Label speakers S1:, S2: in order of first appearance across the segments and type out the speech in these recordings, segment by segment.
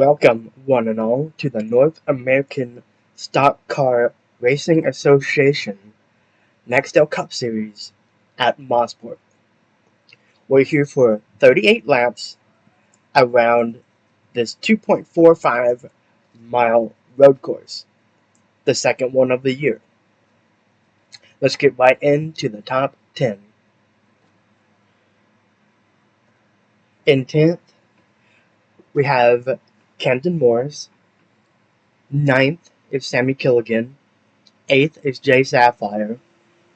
S1: Welcome, one and all, to the North American Stock Car Racing Association NEXTEL Cup Series at Mosport. We're here for 38 laps around this 2.45 mile road course, the second one of the year. Let's get right into the top 10. In 10th, we have Camden Morris. 9th is Sammy Killigan. 8th is Jay Sapphire.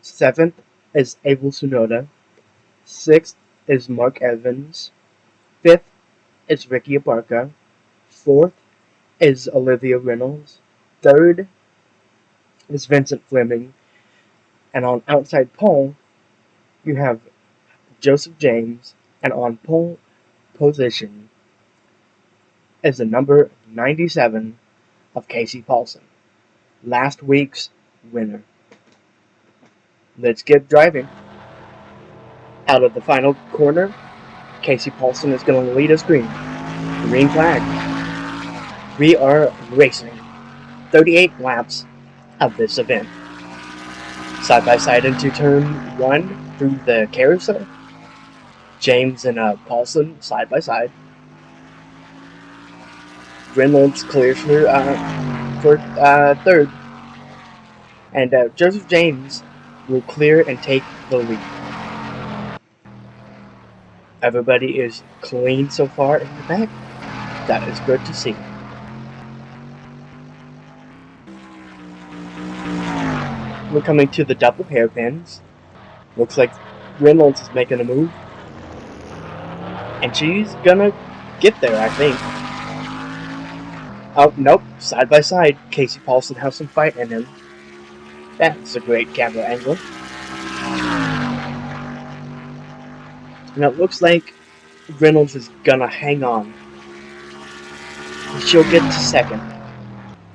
S1: 7th is Abel Tsunoda. 6th is Mark Evans. 5th is Ricky Abarca. 4th is Olivia Reynolds. 3rd is Vincent Fleming. And on outside pole, you have Joseph James. And on pole position is the number 97 of Casey Paulson, last week's winner. Let's get driving. Out of the final corner, Casey Paulson is going to lead us green. Green flag. We are racing 38 laps of this event. Side by side into turn 1 through the carousel. James and Paulson side by side. Reynolds clears for third. And Joseph James will clear and take the lead. Everybody is clean so far in the back. That is good to see. We're coming to the double hairpins. Looks like Reynolds is making a move. And she's gonna get there, I think. Oh, nope. Side by side, Casey Paulson has some fight in him. That's a great camera angle. And it looks like Reynolds is gonna hang on. She'll get to second.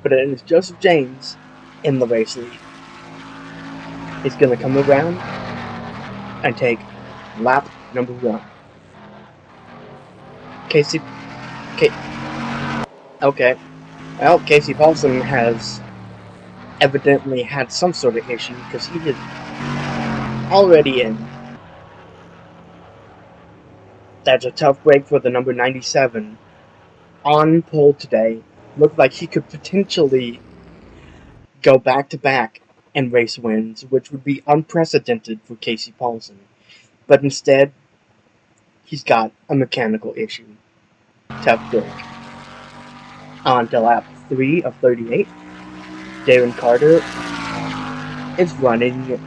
S1: But it is Joseph James in the race lead. He's gonna come around and take lap number 1. Okay. Well, Casey Paulson has evidently had some sort of issue because he is already in. That's a tough break for the number 97. On pole today, looked like he could potentially go back-to-back and race wins, which would be unprecedented for Casey Paulson. But instead, he's got a mechanical issue. Tough break. On to lap 3 of 38. Darren Carter is running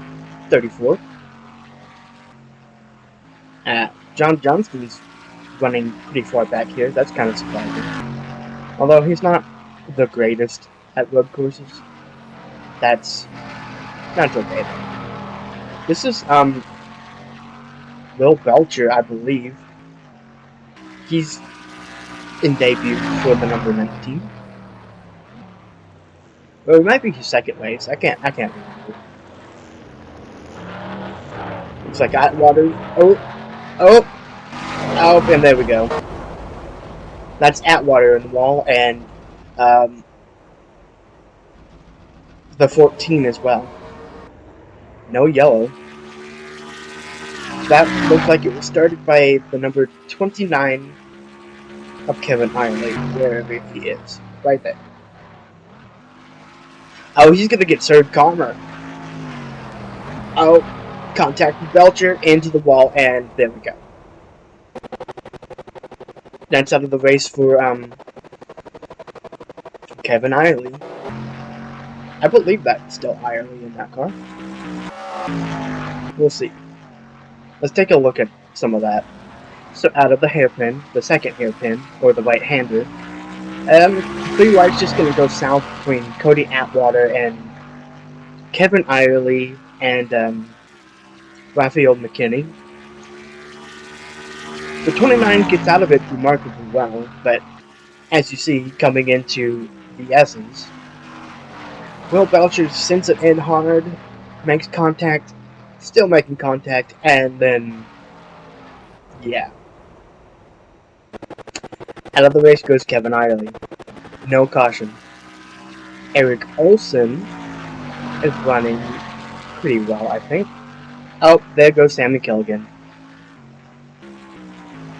S1: 34. John Johnston's running pretty far back here. That's kind of surprising. Although he's not the greatest at road courses. That's okay. This is Will Belcher, I believe. He's in debut for the number 19. Well, it might be his second race. I can't remember. Looks like Atwater. Oh, and there we go. That's Atwater in the wall, and the 14 as well. No yellow. That looked like it was started by the number 29 of Kevin Irely, wherever he is. Right there. Oh, he's gonna get served karma. Oh, contact with Belcher into the wall, and there we go. That's out of the race for Kevin Irely. I believe that's still Irely in that car. We'll see. Let's take a look at some of that. So out of the hairpin, the second hairpin, or the right-hander, 3 right's just going to go south between Cody Atwater and Kevin Irely and Raphael McKinney. The 29 gets out of it remarkably well, but as you see, coming into the S's, Will Belcher sends it in hard, makes contact, still making contact, and then, yeah. Out of the race goes Kevin Eiley. No caution. Eric Olson is running pretty well, I think. Oh, there goes Sammy Killigan.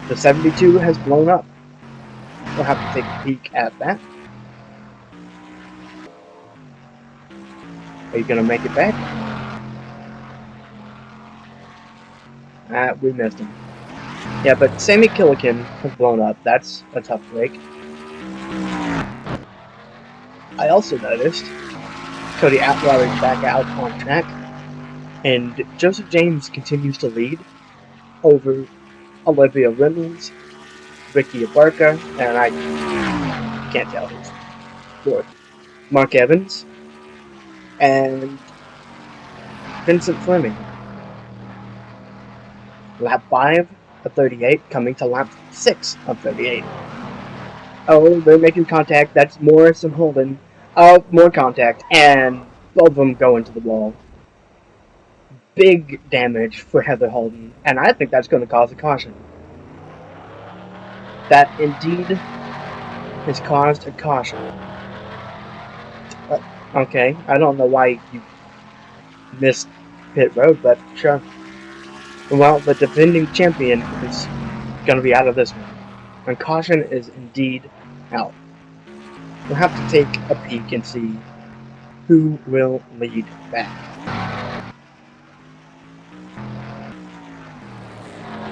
S1: The 72 has blown up. We'll have to take a peek at that. Are you gonna make it back? We missed him. Yeah, but Sammy Killigan has blown up. That's a tough break. I also noticed Cody Atwater is back out on track, and Joseph James continues to lead over Olivia Reynolds, Ricky Abarca, and I can't tell who's fourth, Mark Evans, and Vincent Fleming. Lap 5 of 38 coming to lap 6 of 38. Oh, they're making contact. That's Morris and Holden. Oh, more contact. And both of them go into the wall. Big damage for Heather Holden. And I think that's going to cause a caution. That indeed has caused a caution. Okay, I don't know why you missed pit road, but sure. Well, the defending champion is going to be out of this one. And caution is indeed out. We'll have to take a peek and see who will lead back.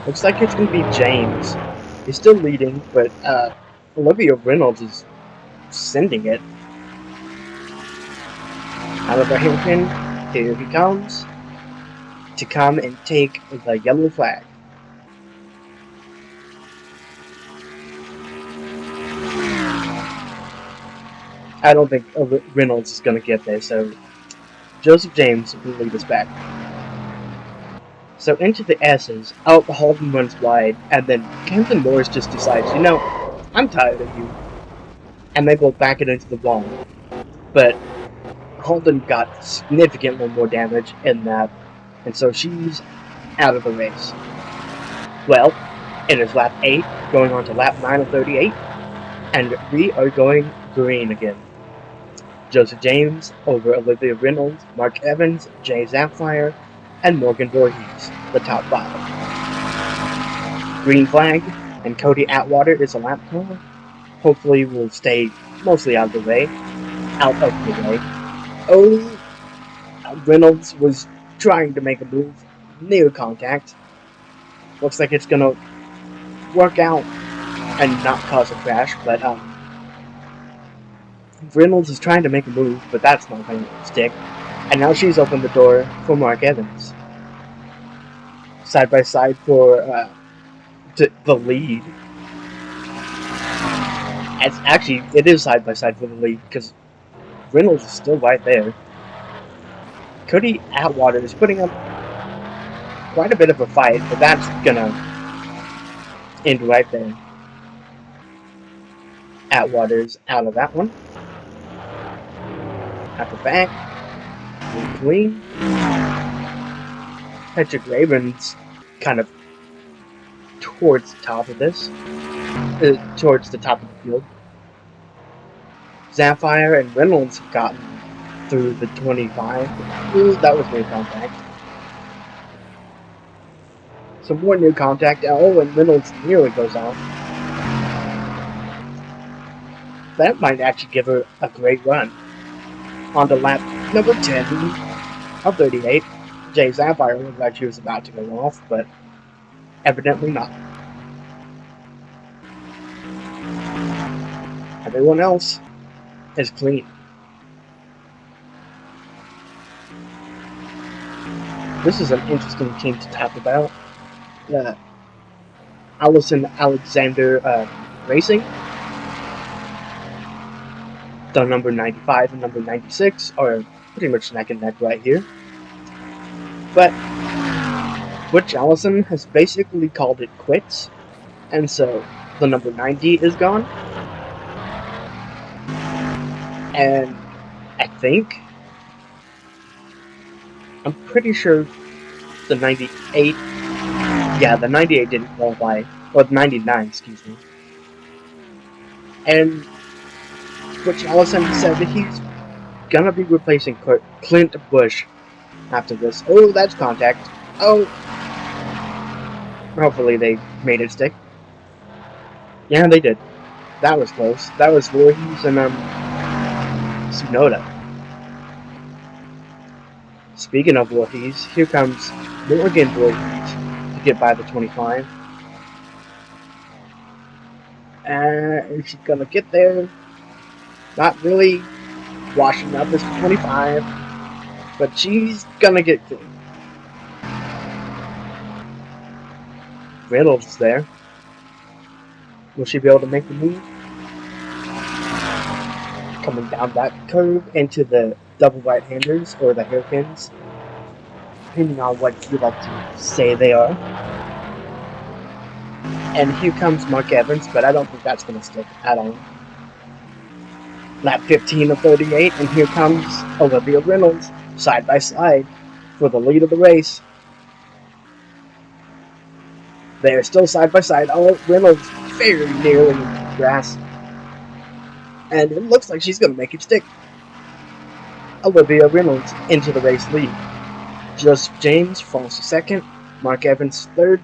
S1: Looks like it's going to be James. He's still leading, but Olivia Reynolds is sending it. Out of the hairpin, here he comes to come and take the yellow flag. I don't think Reynolds is going to get there, so Joseph James will lead us back. So into the S's, out Holden runs wide, and then Camden Morris just decides, you know, I'm tired of you. And they both back it into the wall. But Holden got significantly more damage in that, and so she's out of the race. Well, it is lap 8, going on to lap 9 of 38, and we are going green again. Joseph James over Olivia Reynolds, Mark Evans, Jay Zapfire, and Morgan Voorhees, the top 5. Green flag, and Cody Atwater is a lap car. Hopefully we'll stay mostly out of the way. Oh, Reynolds was trying to make a move near contact. Looks like it's gonna work out and not cause a crash, but Reynolds is trying to make a move, but that's not going to stick. And now she's opened the door for Mark Evans. Side by side for the lead. It is side by side for the lead because Reynolds is still right there. Cody Atwater is putting up quite a bit of a fight, but that's gonna end right there. Atwater's out of that one. At the back, clean. Patrick Raven's kind of towards the top of this, towards the top of the field. Zapfire and Reynolds have gotten through the 25. Ooh, that was near contact. Some more new contact. Oh, and Reynolds nearly goes off. That might actually give her a great run. On to lap number 10 of 38. Jay Zapfire looked like she was about to go off, but evidently not. Everyone else is clean. This is an interesting team to talk about. Allison Alexander Racing. The number 95 and number 96 are pretty much neck and neck right here. But Butch Allison has basically called it quits, and so the number 90 is gone. And I'm pretty sure the 98, yeah, the 98 didn't qualify, or the 99, excuse me. And Butch Allison said that he's gonna be replacing Clint Bush after this. Oh, that's contact. Oh, hopefully they made it stick. Yeah, they did. That was close. That was Voorhees and Tsunoda. Speaking of Voorhees, here comes Morgan Voorhees to get by the 25. And she's gonna get there. Not really washing up this 25, but she's gonna get clean. Reynolds is there. Will she be able to make the move? Coming down that curve into the double right-handers or the hairpins, depending on what you like to say they are. And here comes Mark Evans, but I don't think that's going to stick at all. Lap 15 of 38, and here comes Olivia Reynolds, side by side, for the lead of the race. They are still side by side. Oh, Reynolds very nearly into the grass. And it looks like she's going to make it stick. Olivia Reynolds into the race lead. Joseph James falls to second, Mark Evans third,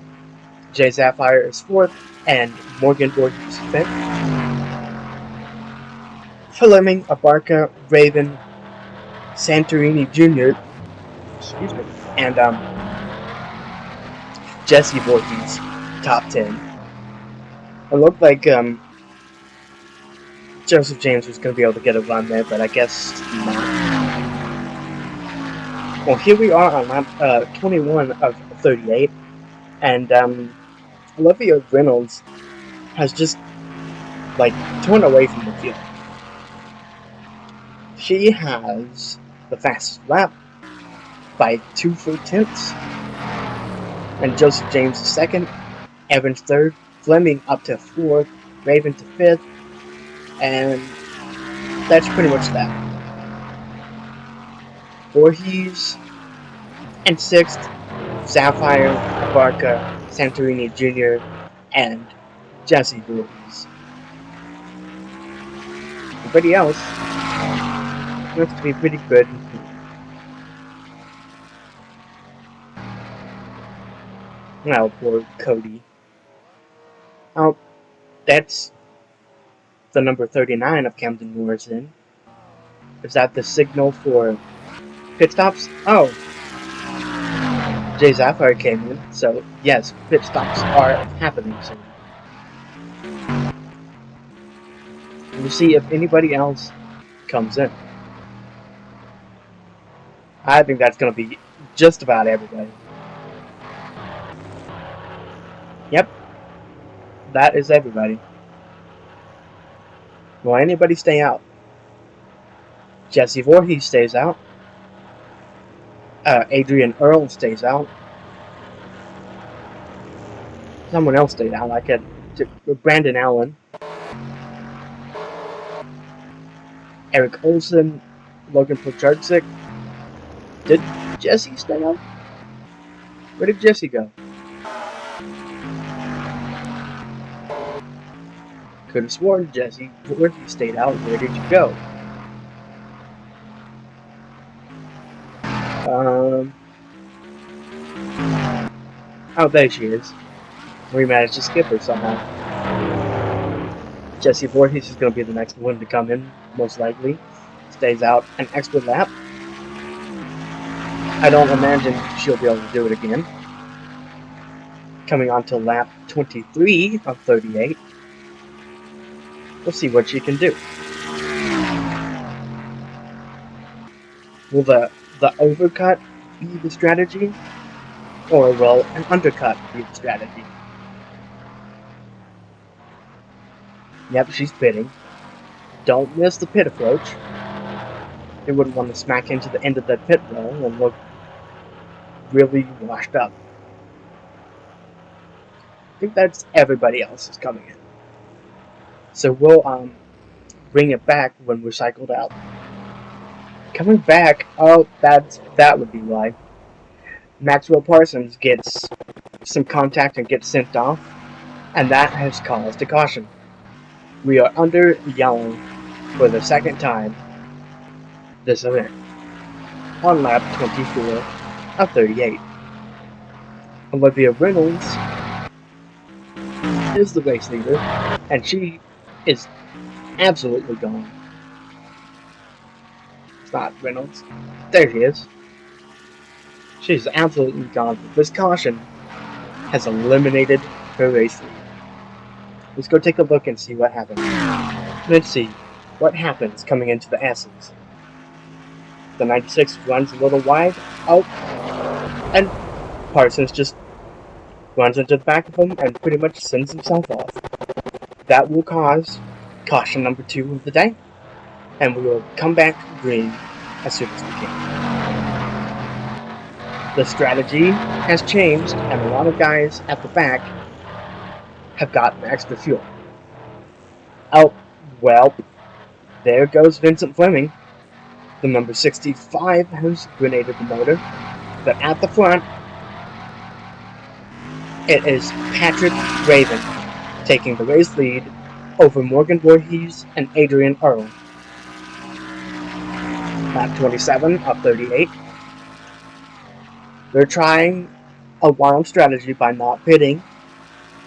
S1: Jay Sapphire is fourth, and Morgan Voorhees fifth. Fleming, Abarca, Raven, Santorini Jr., and Jesse Voorhees, top 10. It looked like Joseph James was going to be able to get a run there, but I guess not. Well, here we are on lap 21 of 38, and Olivia Reynolds has just, torn away from the field. She has the fastest lap by 2 full tenths, and Joseph James is second, Evans third, Fleming up to fourth, Raven to fifth, and that's pretty much that. Voorhees and sixth, Sapphire, Abarca, Santorini Jr., and Jesse Voorhees. Everybody else looks to be pretty good. Oh, poor Cody. Oh, that's the number 39 of Camden Morrison. Is that the signal for pit stops? Oh, Jay Sapphire came in, so yes, pit stops are happening soon. We'll see if anybody else comes in. I think that's going to be just about everybody. Yep, that is everybody. Will anybody stay out? Jesse Voorhees stays out. Adrian Earl stays out. Someone else stayed out. I could. Brandon Allen. Eric Olson. Logan Pocharczyk. Did Jesse stay out? Where did Jesse go? Could have sworn Jesse Voorhees stayed out. Where did you go? Oh, there she is. We managed to skip her somehow. Jesse Voorhees is going to be the next one to come in, most likely. Stays out an extra lap. I don't imagine she'll be able to do it again. Coming on to lap 23 of 38. We'll see what she can do. Will the overcut be the strategy? Or will an undercut be the strategy? Yep, she's pitting. Don't miss the pit approach. You wouldn't want to smack into the end of that pit wall and look really washed up. I think that's everybody else is coming in. So we'll bring it back when we're cycled out. Coming back, oh, that would be why. Maxwell Parsons gets some contact and gets sent off, and that has caused a caution. We are under yellow for the second time this event on lap 24 of 38. Olivia Reynolds is the race leader, and she is absolutely gone. It's not Reynolds. There she is. She's absolutely gone. This caution has eliminated her race lead. Let's go take a look and see what happens. Let's see what happens coming into the S's. The 96 runs a little wide. Oh, and Parsons just runs into the back of him and pretty much sends himself off. That will cause caution number 2 of the day, and we will come back green as soon as we can. The strategy has changed, and a lot of guys at the back have gotten extra fuel. Oh, well, there goes Vincent Fleming. The number 65 has grenaded the motor, but at the front, it is Patrick Raven taking the race lead over Morgan Voorhees and Adrian Earl. Lap 27 of 38. They're trying a wild strategy by not pitting,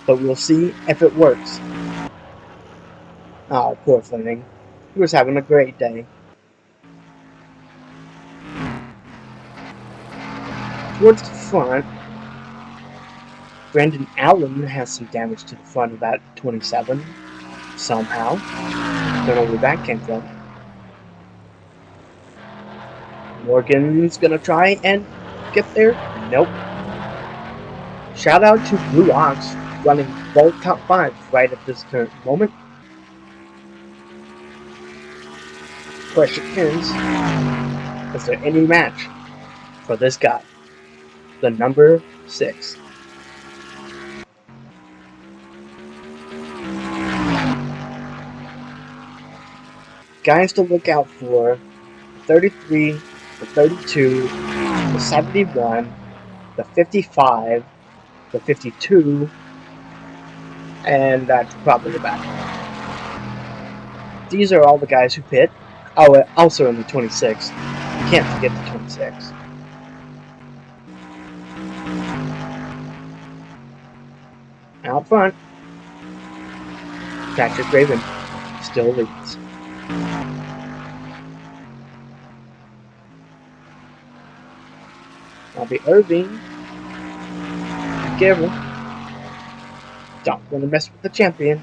S1: but we'll see if it works. Oh, poor Fleming. He was having a great day. Towards the front, Brandon Allen has some damage to the front of that 27, somehow. Don't know where that came from. Morgan's gonna try and get there. Nope. Shout out to Blue Ox running both top 5 right at this current moment. Question is there any match for this guy? The number 6. Guys to look out for: 33, the 32, the 71, the 55, the 52, and that's probably about it. These are all the guys who pit. Oh, also in the 26. You can't forget the 26. Out front, Patrick Raven still leads. Bobby Irving, be careful. Don't want to mess with the champion.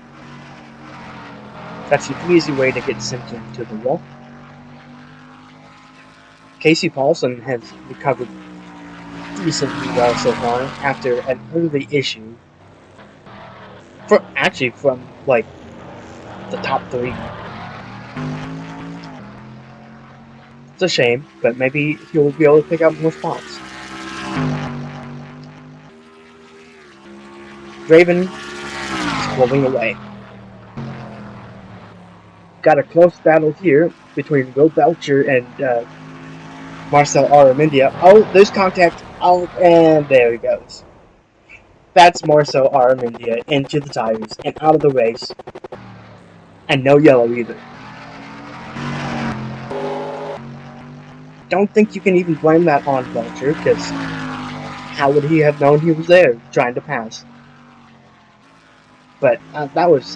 S1: That's an easy way to get sent into the wall. Casey Paulson has recovered decently well so far after an early issue. From like the top 3. It's a shame, but maybe he'll be able to pick up more spots. Raven is pulling away. Got a close battle here between Will Belcher and Marcel Aramendia. Oh, there's contact. Oh, and there he goes. That's Marcel Aramendia into the tires and out of the race. And no yellow either. Don't think you can even blame that on Belcher, because how would he have known he was there trying to pass? But that was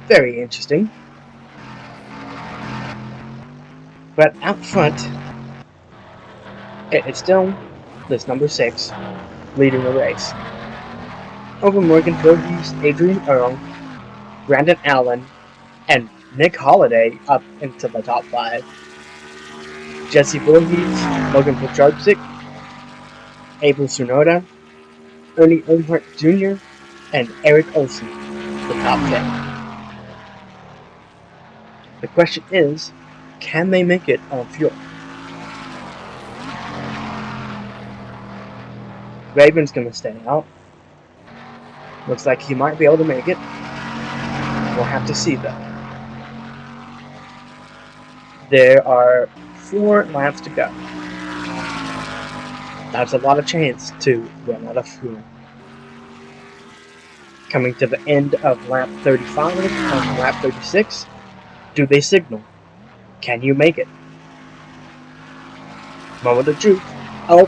S1: very interesting. But out front, it's still this number 6 leading the race. Over Morgan Voorhees, Adrian Earl, Brandon Allen, and Nick Holliday up into the top 5. Jesse Voorhees, Logan Pocharczyk, Abel Sunoda, Ernie Earnhardt Jr., and Eric Olsen, the top 10. The question is, can they make it on fuel? Raven's going to stay out. Looks like he might be able to make it. We'll have to see though. There are 4 laps to go. That's a lot of chance to run out of fuel. Coming to the end of lap 35 on lap 36, do they signal? Can you make it? Moment of truth. Oh,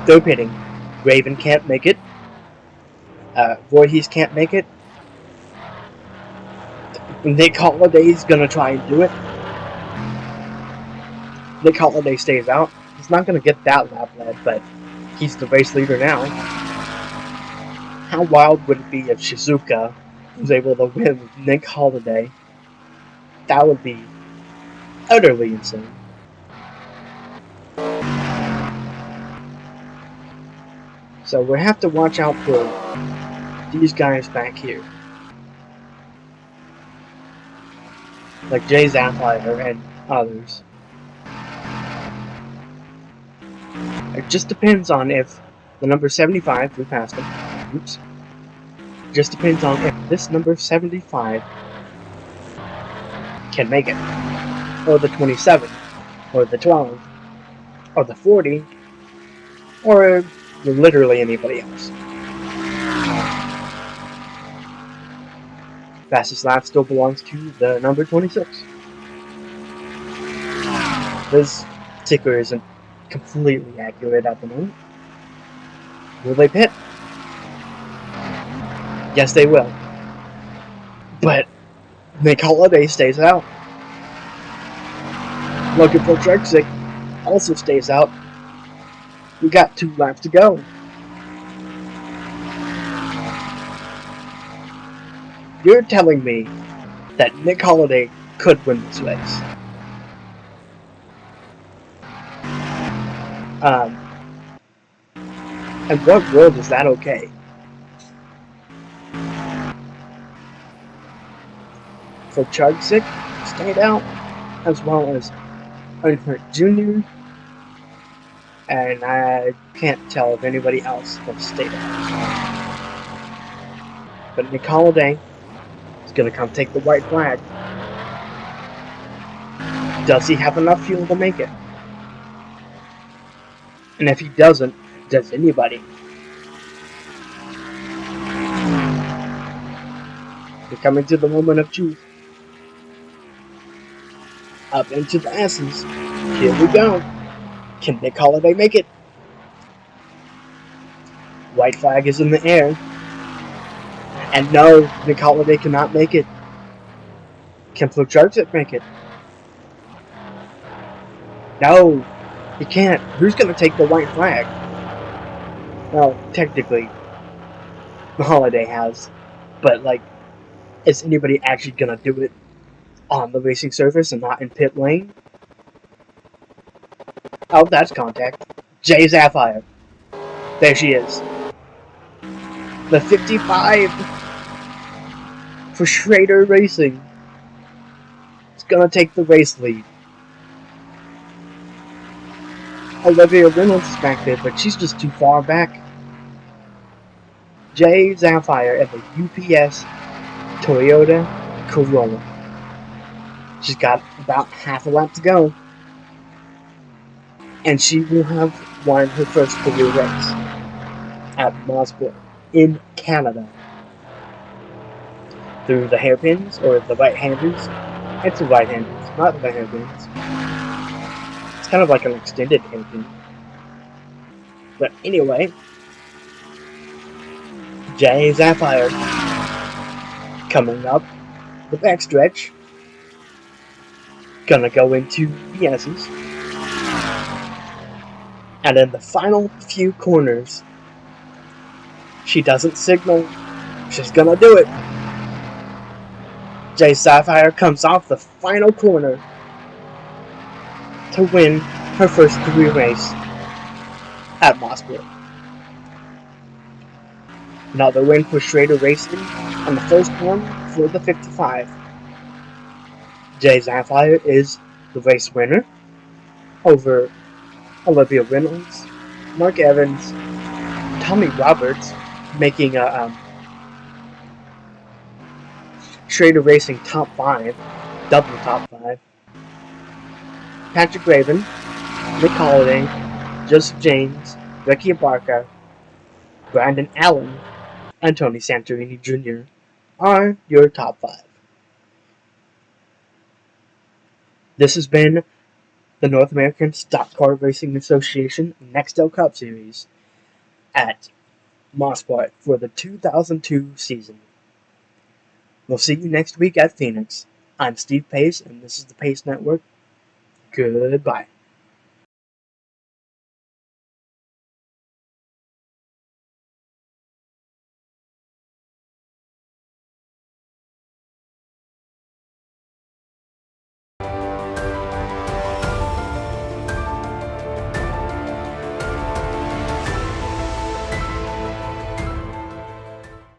S1: they're pitting. Raven can't make it. Voorhees can't make it. Nick Holliday's gonna try and do it. Nick Holiday stays out. He's not gonna get that lap led, but he's the race leader now. How wild would it be if Shizuka was able to win with Nick Holiday? That would be utterly insane. So we have to watch out for these guys back here. Like Jay Zapplier and others. It just depends on if the number 75, we passed him. Oops. It just depends on if this number 75 can make it. Or the 27, or the 12, or the 40, or literally anybody else. Fastest lap still belongs to the number 26. This ticker isn't completely accurate at the moment. Will they pit? Yes, they will. But Nick Holiday stays out. Logan Polchak also stays out. We got 2 laps to go. You're telling me that Nick Holiday could win this race. And what world is that okay? So Chudzik stayed out, as well as Earnhardt Jr. And I can't tell if anybody else has stayed out. But Nick Holiday is going to come take the white flag. Does he have enough fuel to make it? And if he doesn't, does anybody? We're coming to the moment of truth. Up into the S's. Here we go. Can Nick Holiday make it? White flag is in the air. And no, Nick Holiday cannot make it. Can Polchak make it? No, he can't. Who's going to take the white flag? Well, technically, the Holiday has. But, like, is anybody actually going to do it on the racing surface and not in pit lane? Oh, that's contact. Jay Zapplier. There she is. The 55 for Schrader Racing. It's gonna take the race lead. Olivia Reynolds is back there, but she's just too far back. Jay Zapplier at the UPS Toyota Corolla. She's got about half a lap to go. And she will have won her first career race at Mosport in Canada. Through the hairpins, or the right-handers. It's the right-handers, not the hairpins. It's kind of like an extended hairpin. But anyway, Jay Zapplier coming up the backstretch. Gonna go into the S's. And in the final few corners, she doesn't signal. She's gonna do it. Jay Zapplier comes off the final corner to win her first career race at Mosport. Another win for Schrader Racing, and the first one for the 55. Jay Zapplier is the race winner over Olivia Reynolds, Mark Evans, Tommy Roberts, making a Schrader Racing top 5, double top 5. Patrick Raven, Nick Holiday, Joseph James, Ricky Abarca, Brandon Allen, and Tony Santorini Jr. are your top 5. This has been the North American Stock Car Racing Association NEXTEL Cup Series at Mosport for the 2002 season. We'll see you next week at Phoenix. I'm Steve Pace, and this is the Pace Network. Goodbye.